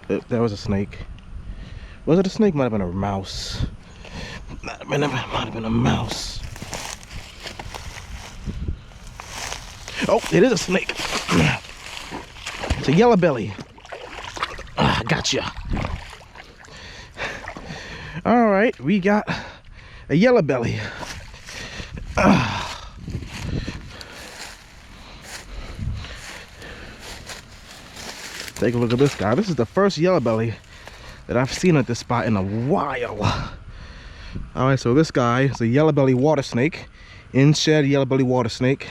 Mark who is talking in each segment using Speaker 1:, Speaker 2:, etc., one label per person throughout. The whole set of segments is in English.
Speaker 1: There was a snake. Was it a snake? Might have been a mouse. Might have been a mouse. Oh, it is a snake. It's a yellow belly. Ah, gotcha. All right, we got a yellow belly. Take a look at this guy. This is the first yellow belly that I've seen at this spot in a while. All right, so this guy is a yellow belly water snake, in shed yellow belly water snake.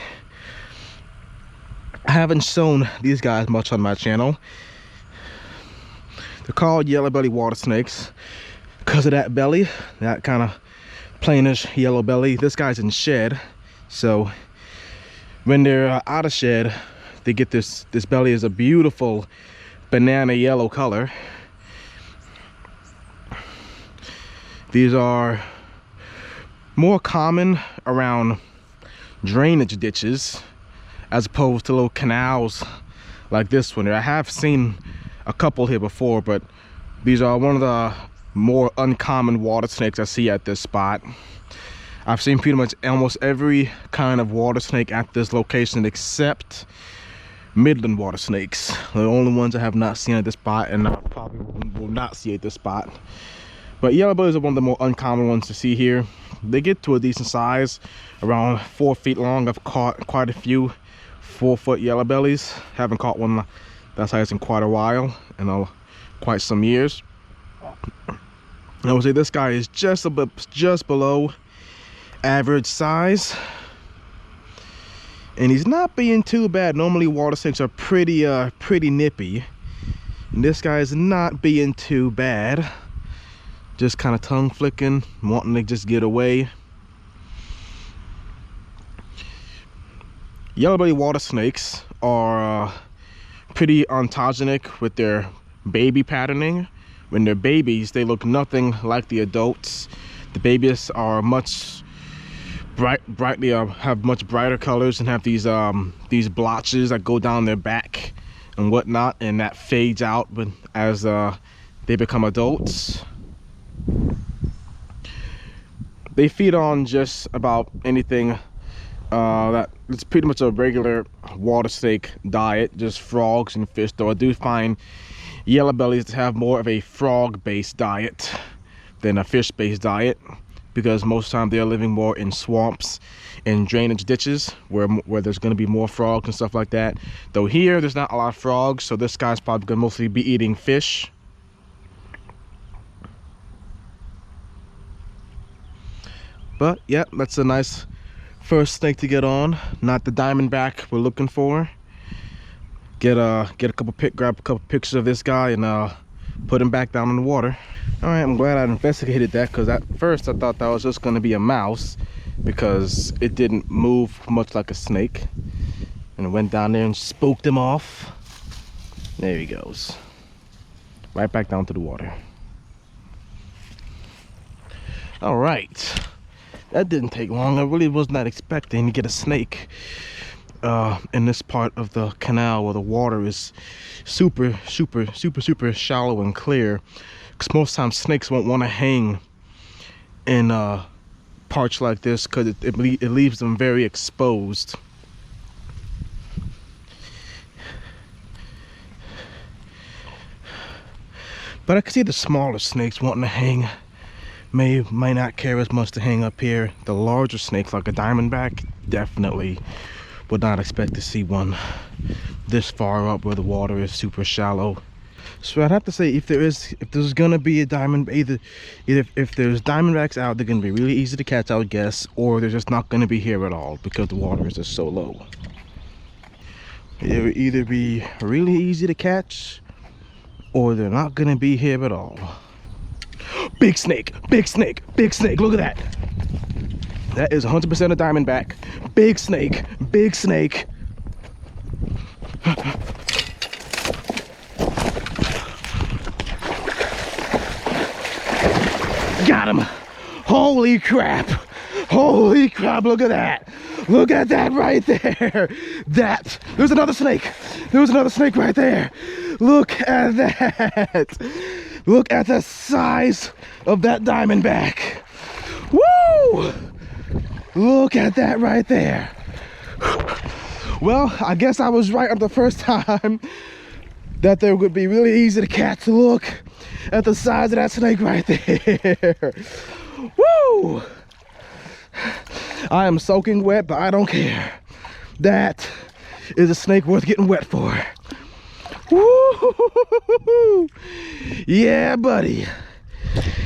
Speaker 1: I haven't shown these guys much on my channel. They're called yellow belly water snakes because of that belly, that kind of plainish yellow belly. This guy's in shed, so when they're out of shed, they get this belly is a beautiful banana yellow color. These are more common around drainage ditches as opposed to little canals like this one. I have seen a couple here before, but these are one of the more uncommon water snakes I see at this spot. I've seen pretty much almost every kind of water snake at this location except Midland water snakes. The only ones I have not seen at this spot, and I probably will not see at this spot. But yellow bellies are one of the more uncommon ones to see here. They get to a decent size, around 4 feet long. I've caught quite a few 4-foot yellow bellies. Haven't caught one that size in quite a while, in quite some years. I would say this guy is just below average size, and he's not being too bad. Normally water snakes are pretty nippy, and this guy is not being too bad. Just kind of tongue flicking, wanting to just get away. Yellow belly water snakes are pretty ontogenic with their baby patterning. When they're babies, they look nothing like the adults. The babies are much brightly have much brighter colors and have these blotches that go down their back and whatnot, and that fades out as they become adults. They feed on just about anything that it's pretty much a regular water snake diet, just frogs and fish, though I do find yellow bellies to have more of a frog-based diet than a fish-based diet, because most of the time they're living more in swamps and drainage ditches where there's going to be more frogs and stuff like that. Though here there's not a lot of frogs, so this guy's probably going to mostly be eating fish. But yeah, that's a nice first snake to get on. Not the Diamondback we're looking for. Grab a couple pictures of this guy and put him back down in the water. All right, I'm glad I investigated that, because at first I thought that was just going to be a mouse because it didn't move much like a snake, and I went down there and spooked him off. There he goes, right back down to the water. All right, that didn't take long. I really was not expecting to get a snake in this part of the canal where the water is super shallow and clear, because most times snakes won't want to hang in parts like this because it leaves them very exposed. But I can see the smaller snakes wanting to hang. Might not care as much to hang up here. The larger snakes like a Diamondback, definitely would not expect to see one this far up where the water is super shallow. So I'd have to say, if there's gonna be a if there's Diamondbacks out, they're gonna be really easy to catch, I would guess, or they're just not gonna be here at all because the water is just so low. It would either be really easy to catch, or they're not gonna be here at all. Big snake, big snake, big snake, look at that. That is 100% a Diamondback. Big snake, big snake. Got him. Holy crap. Holy crap, look at that. Look at that right there. There's another snake. There was another snake right there. Look at that. Look at the size of that diamondback. Woo! Look at that right there. Well, I guess I was right on the first time that they would be really easy to catch. Look at the size of that snake right there. Woo! I am soaking wet, but I don't care. That is a snake worth getting wet for. Woo! Yeah, buddy.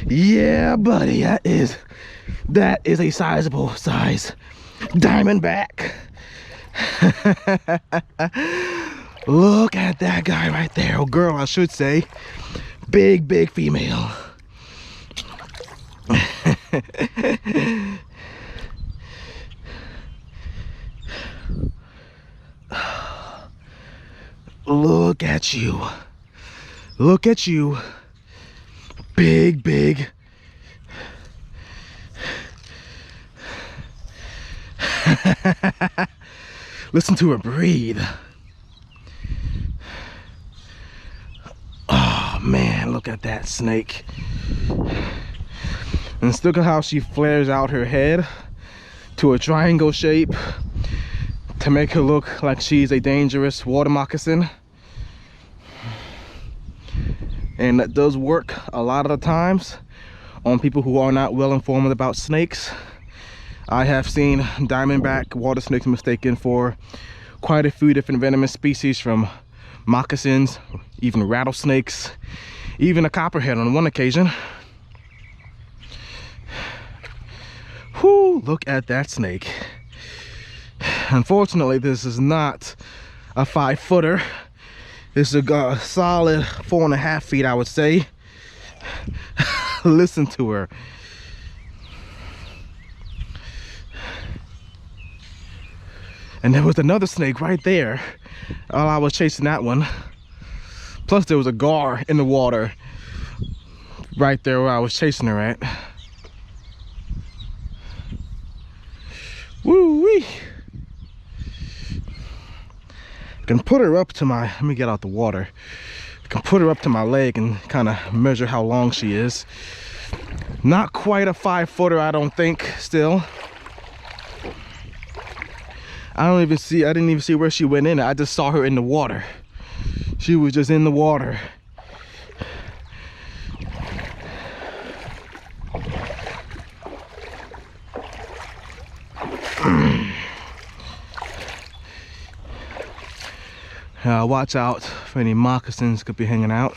Speaker 1: Yeah, buddy. That is a sizable size diamondback. Look at that guy right there. Oh, girl, I should say. Big, big female. Look at you. Look at you. Big, big. Listen to her breathe. Oh man, look at that snake. And look at how she flares out her head to a triangle shape to make her look like she's a dangerous water moccasin. And that does work a lot of the times on people who are not well informed about snakes. I have seen diamondback water snakes mistaken for quite a few different venomous species, from moccasins, even rattlesnakes, even a copperhead on one occasion. Whoo, look at that snake. Unfortunately, this is not a 5-footer. This is a solid 4.5 feet, I would say. Listen to her. And there was another snake right there while I was chasing that one. Plus there was a gar in the water right there where I was chasing her at. Woo-wee. I can put her up to my, let me get out the water. I can put her up to my leg and kind of measure how long she is. Not quite a 5-footer, I don't think, still. I didn't even see where she went in. I just saw her in the water. She was just in the water. Watch out for any moccasins could be hanging out.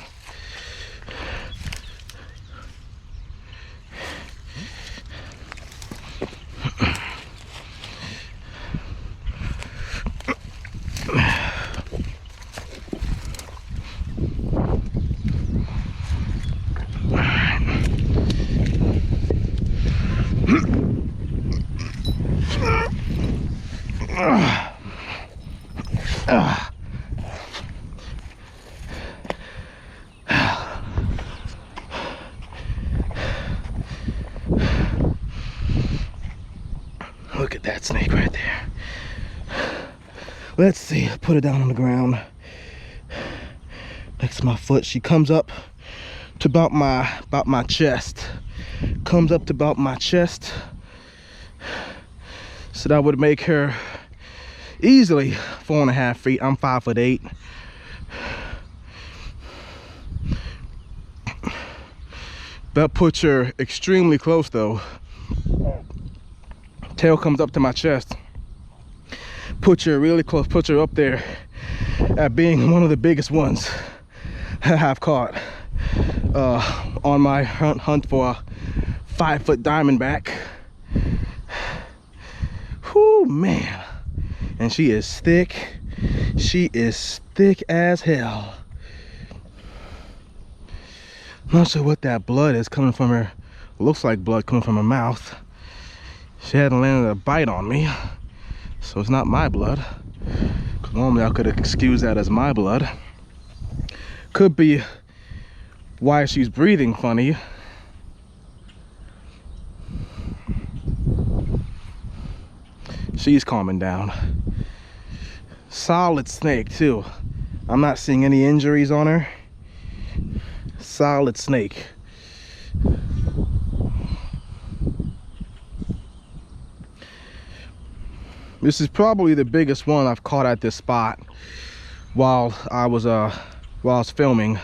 Speaker 1: Look at that snake right there. Let's see, put her down on the ground next to my foot. She comes up to about my chest. Comes up to about my chest. So that would make her easily 4.5 feet. I'm 5'8". That puts her extremely close though. Tail comes up to my chest. Puts her really close, puts her up there at being one of the biggest ones I've caught on my hunt for a 5-foot diamondback. Whoo, man. And she is thick. She is thick as hell. Not sure what that blood is coming from her. Looks like blood coming from her mouth. She hadn't landed a bite on me, so it's not my blood. Normally I could excuse that as my blood. Could be why she's breathing funny. She's calming down. Solid snake too. I'm not seeing any injuries on her. Solid snake. This is probably the biggest one I've caught at this spot while I was filming.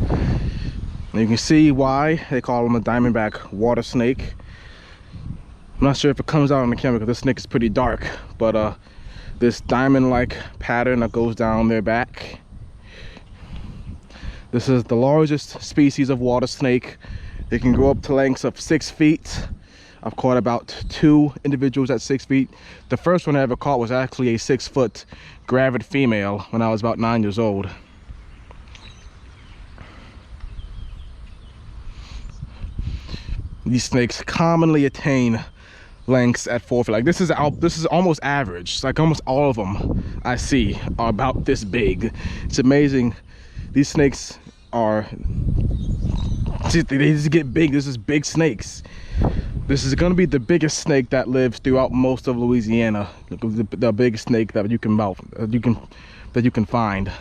Speaker 1: And you can see why they call him a diamondback water snake. I'm not sure if it comes out on the camera because this snake is pretty dark, but this diamond-like pattern that goes down their back. This is the largest species of water snake. They can grow up to lengths of 6 feet. I've caught about 2 individuals at 6 feet. The first one I ever caught was actually a 6-foot gravid female when I was about 9 years old. These snakes commonly attain lengths at 4 feet. Like this is almost average. It's like almost all of them I see are about this big. It's amazing. These snakes are, they just get big. This is big snakes. This is going to be the biggest snake that lives throughout most of Louisiana. The biggest snake that you can find.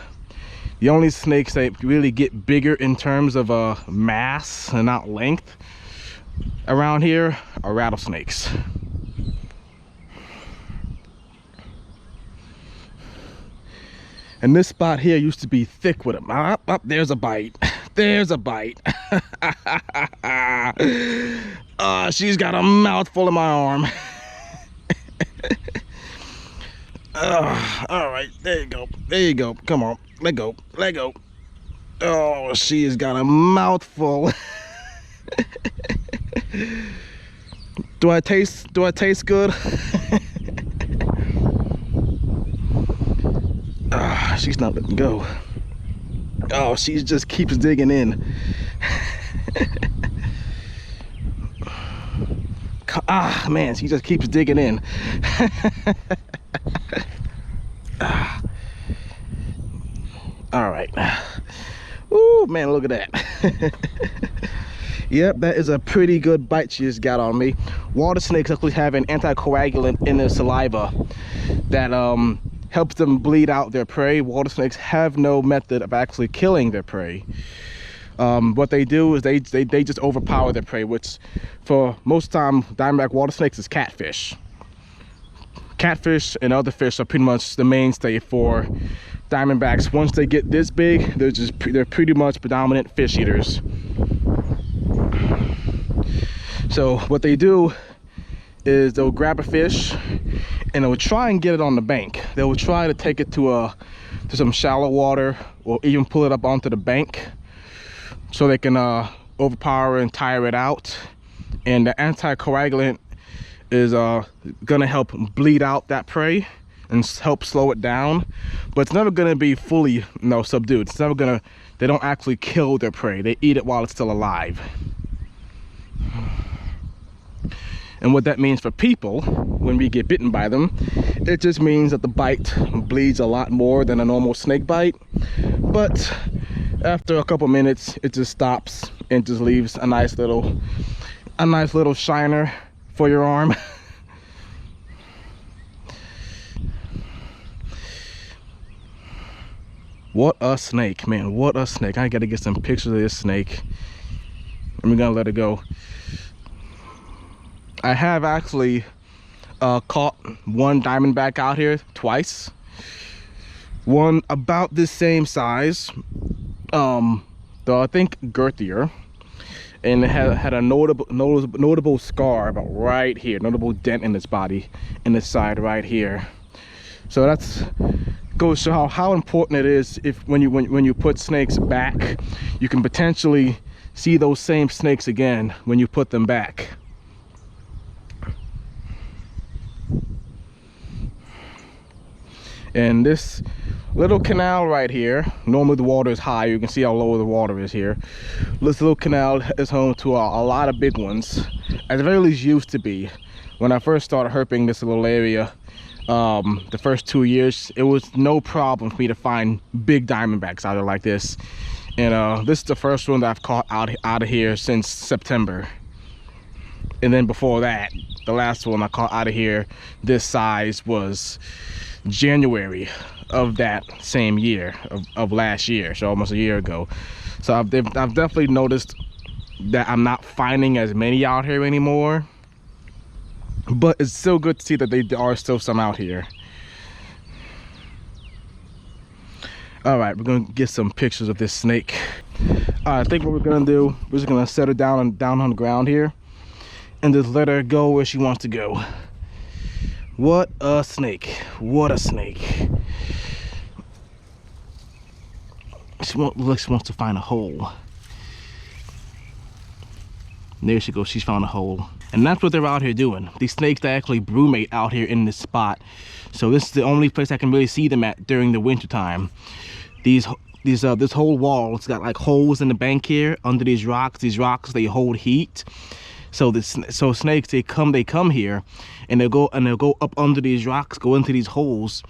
Speaker 1: The only snakes that really get bigger in terms of mass and not length around here are rattlesnakes. And this spot here used to be thick with them. There's a bite. There's a bite. She's got a mouthful in my arm. All right, there you go. There you go. Come on, let go. Let go. Oh, she's got a mouthful. Do I taste good? She's not letting go. Oh, she just keeps digging in. Man, she just keeps digging in. All right. Ooh, man, look at that. Yep, that is a pretty good bite she just got on me. Water snakes actually have an anticoagulant in their saliva that helps them bleed out their prey. Water snakes have no method of actually killing their prey. What they do is they just overpower their prey, which for most time diamondback water snakes is catfish. Catfish and other fish are pretty much the mainstay for diamondbacks. Once they get this big, they're pretty much predominant fish eaters. So what they do is they'll grab a fish and they'll try and get it on the bank. They will try to take it to some shallow water or even pull it up onto the bank so they can overpower and tire it out. And the anticoagulant is gonna help bleed out that prey and help slow it down, but it's never gonna be fully subdued. It's never gonna, they don't actually kill their prey. They eat it while it's still alive. And what that means for people when we get bitten by them, it just means that the bite bleeds a lot more than a normal snake bite. But after a couple minutes, it just stops and just leaves a nice little shiner for your arm. What a snake, man, what a snake. I gotta get some pictures of this snake. I'm gonna let it go. I have actually caught one diamondback out here twice. One about this same size, though I think girthier, and it had a notable scar about right here, notable dent in its body, in its side right here. So that's goes to show how important it is when you put snakes back, you can potentially see those same snakes again when you put them back. And this little canal right here, normally the water is high, you can see how low the water is here. This little canal is home to a lot of big ones, at the very least used to be. When I first started herping this little area, the first 2 years, it was no problem for me to find big diamondbacks out there like this. And this is the first one that I've caught out of here since September. And then before that, the last one I caught out of here this size was January of that same year, of last year, so almost a year ago. So I've definitely noticed that I'm not finding as many out here anymore, but it's still good to see that there are still some out here. All right, we're gonna get some pictures of this snake. All right, I think what we're gonna do, we're just gonna set her down on the ground here and just let her go where she wants to go. What a snake, what a snake. She wants to find a hole. And there she goes, she's found a hole. And that's what they're out here doing. These snakes, they actually brumate out here in this spot. So this is the only place I can really see them at during the winter time. This whole wall, it's got like holes in the bank here under these rocks. These rocks, they hold heat. So snakes, they come here, and they'll go up under these rocks, go into these holes,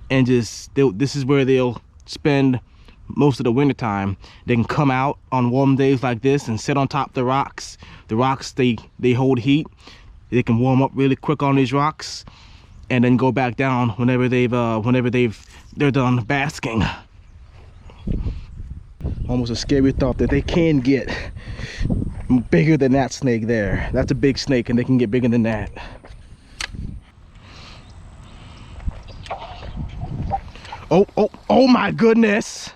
Speaker 1: and this is where they'll spend most of the winter time. They can come out on warm days like this and sit on top of the rocks. The rocks, they hold heat. They can warm up really quick on these rocks, and then go back down whenever they're done basking. Almost a scary thought that they can get bigger than that snake there. That's a big snake, and they can get bigger than that. Oh my goodness.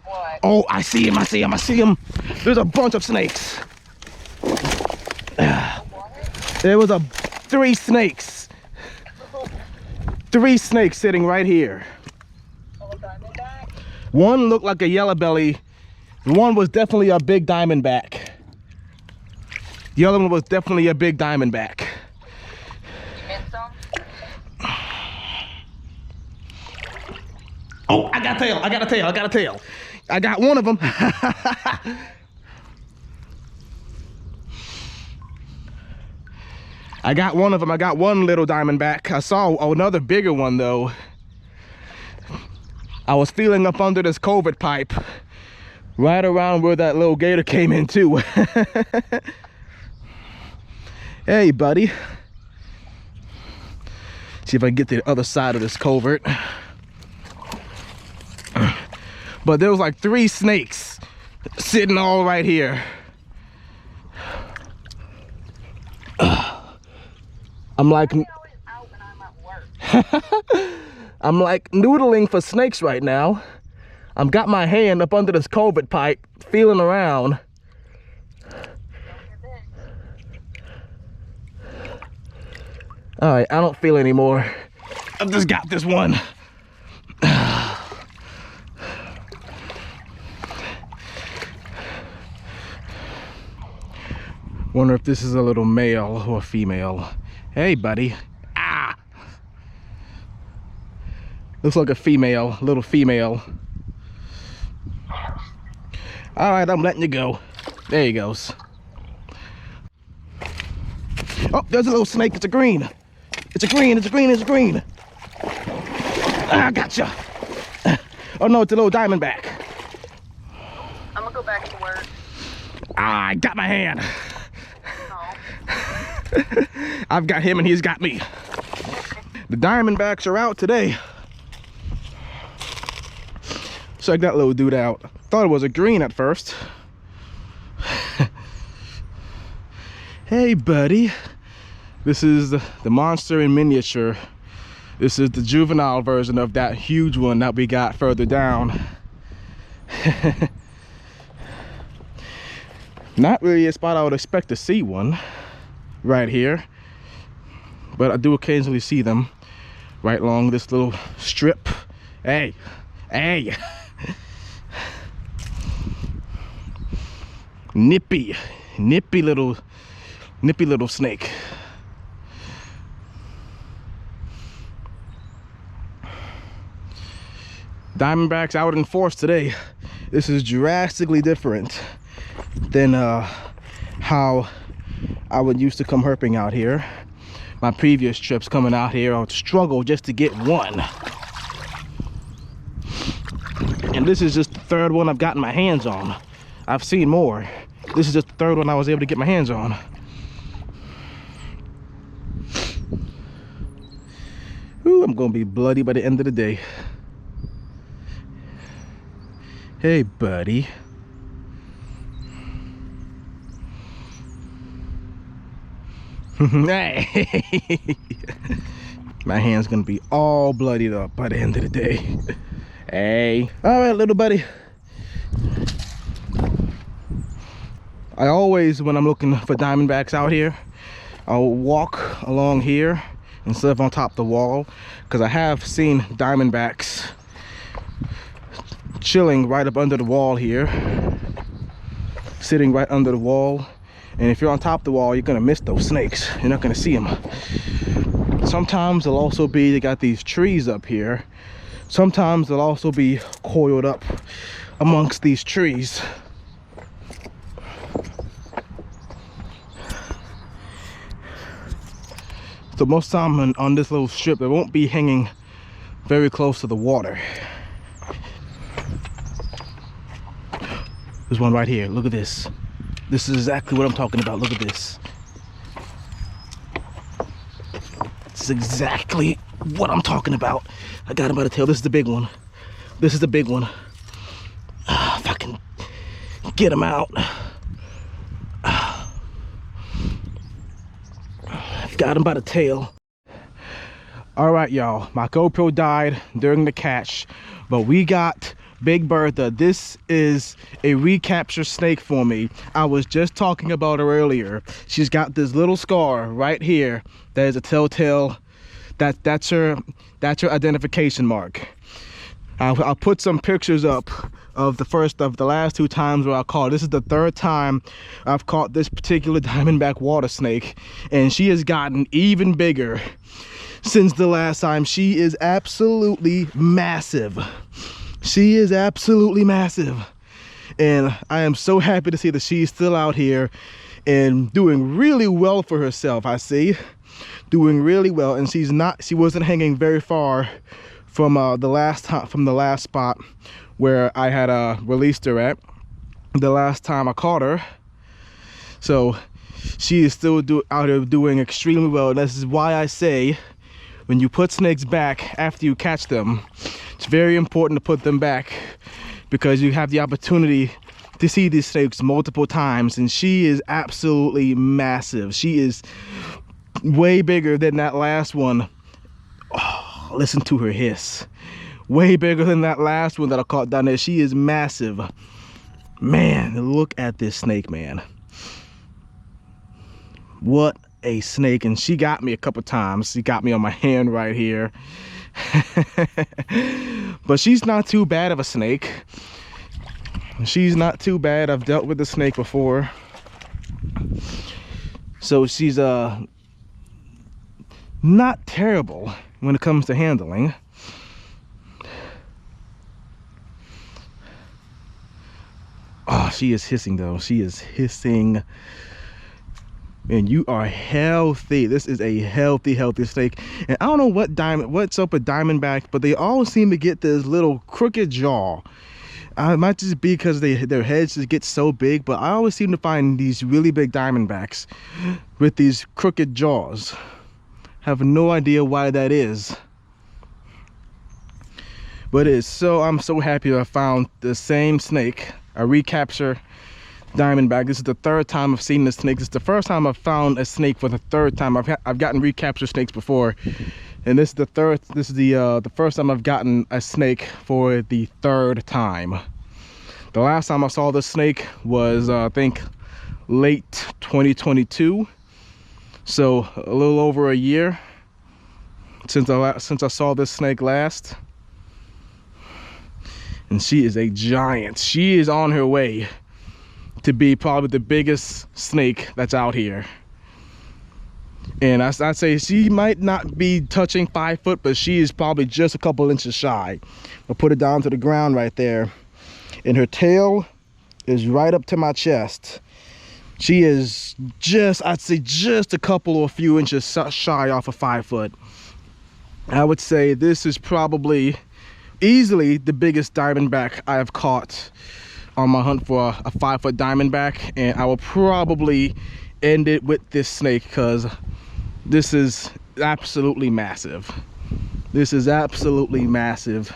Speaker 1: What? Oh, I see him. There's a bunch of snakes. There was 3 snakes. 3 snakes sitting right here. One looked like a yellow belly. One was definitely a big diamondback. The other one was definitely a big diamondback.
Speaker 2: You missed some?
Speaker 1: Oh, I got a tail. I got one of them. I got one of them. I got one little diamondback. I saw another bigger one though. I was feeling up under this culvert pipe, right around where that little gator came in too. Hey, buddy. See if I can get to the other side of this culvert. But there was like 3 snakes sitting all right here. I'm like, I'm like noodling for snakes right now. I've got my hand up under this culvert pipe, feeling around. All right, I don't feel anymore. I've just got this one. Wonder if this is a little male or female. Hey, buddy. Ah! Looks like a female, little female. All right, I'm letting you go. There he goes. Oh, there's a little snake. It's a green. It's a green. Ah, gotcha. Oh no, it's a little diamondback.
Speaker 2: I'm gonna go back to work.
Speaker 1: Ah, I got my hand. I've got him and he's got me. The diamondbacks are out today. Check that little dude out. Thought it was a green at first. Hey, buddy. This is the monster in miniature. This is the juvenile version of that huge one that we got further down. Not really a spot I would expect to see one right here, but I do occasionally see them right along this little strip. Hey, hey. Nippy little snake. Diamondbacks out in force today. This is drastically different than how I would used to come herping out here. My previous trips coming out here, I would struggle just to get one. And this is just the 3rd one I've gotten my hands on. I've seen more. This is just the 3rd one I was able to get my hands on. Ooh, I'm gonna be bloody by the end of the day. Hey, buddy. Hey. My hand's gonna be all bloodied up by the end of the day. Hey. All right, little buddy. I always, when I'm looking for diamondbacks out here, I'll walk along here instead of on top of the wall, because I have seen diamondbacks chilling right up under the wall here, sitting right under the wall. And if you're on top of the wall, you're gonna miss those snakes. You're not gonna see them. Sometimes they'll also be, they got these trees up here. Sometimes they'll also be coiled up amongst these trees. So most time on this little strip, they won't be hanging very close to the water. There's one right here. Look at this. This is exactly what I'm talking about. Look at this. This is exactly what I'm talking about. I got him by the tail. This is the big one. This is the big one. If I can get him out. I've got him by the tail. All right, y'all. My GoPro died during the catch, but we got Big Bertha. This is a recapture snake for me. I was just talking about her earlier. She's got this little scar right here that is a telltale. That's her identification mark. I'll put some pictures up of the last 2 times where I caught. This is the 3rd time I've caught this particular diamondback water snake, and she has gotten even bigger since the last time. She is absolutely massive. She is absolutely massive, and I am so happy to see that she's still out here and doing really well for herself. I see, doing really well, and she wasn't hanging very far from the last spot where I had released her at the last time I caught her. So she is still out here doing extremely well, and this is why I say, when you put snakes back after you catch them, it's very important to put them back, because you have the opportunity to see these snakes multiple times. And she is absolutely massive. She is way bigger than that last one. Oh, listen to her hiss. Way bigger than that last one that I caught down there. She is massive. Man, look at this snake, man. What a snake. And she got me a couple times. She got me on my hand right here. But she's not too bad of a snake. She's not too bad. I've dealt with the snake before. So she's not terrible when it comes to handling. Oh, she is hissing though. She is hissing. And you are healthy. This is a healthy snake. And I don't know what's up with diamondback, but they all seem to get this little crooked jaw. It might just be because their heads just get so big, but I always seem to find these really big diamondbacks with these crooked jaws. Have no idea why that is. But I'm so happy I found the same snake, a recapture diamondback. This is the 3rd time I've seen this snake. This is the 1st time I've found a snake for the 3rd time. I've gotten recapture snakes before, and this is the 1st time I've gotten a snake for the 3rd time. The last time I saw this snake was I think late 2022, so a little over a year since I saw this snake last. And she is a giant. She is on her way to be probably the biggest snake that's out here. And I'd say she might not be touching 5 foot, but she is probably just a couple inches shy. I'll put it down to the ground right there. And her tail is right up to my chest. She is just, I'd say just a couple or a few inches shy off of 5 foot. I would say this is probably easily the biggest diamondback I have caught on my hunt for a 5 foot diamondback, and I will probably end it with this snake, because this is absolutely massive. This is absolutely massive.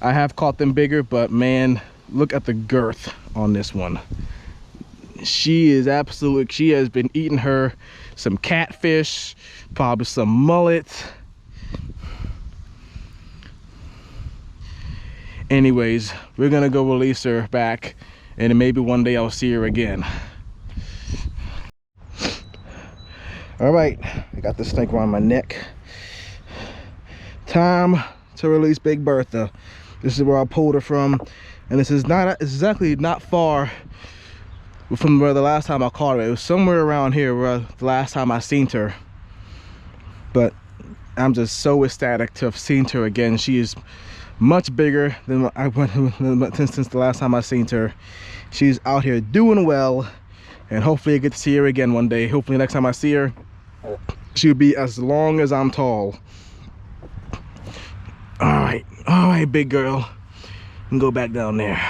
Speaker 1: I have caught them bigger, but man, look at the girth on this one. She is absolute. She has been eating her some catfish, probably some mullet. Anyways, we're gonna go release her back, and then maybe one day I'll see her again. All right, I got the snake around my neck. Time to release Big Bertha. This is where I pulled her from, and this is not exactly not far from where the last time I caught her. It was somewhere around here where the last time I seen her. But I'm just so ecstatic to have seen her again. She is much bigger than I went since the last time I seen her. She's out here doing well, and hopefully I get to see her again one day. Hopefully next time I see her, she'll be as long as I'm tall. All right, big girl, and go back down there.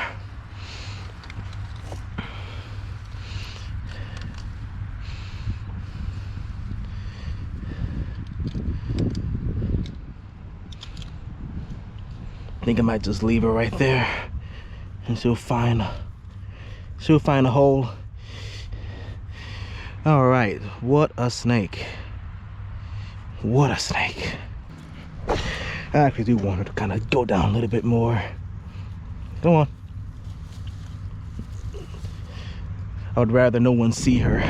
Speaker 1: I think I might just leave her right there, and she'll find a hole. All right, what a snake. What a snake. I actually do want her to kind of go down a little bit more. Go on. I would rather no one see her.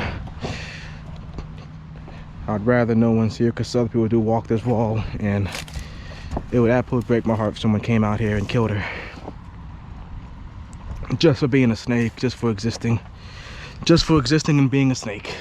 Speaker 1: I'd rather no one see her, because other people do walk this wall, and it would absolutely break my heart if someone came out here and killed her. Just for being a snake, just for existing and being a snake.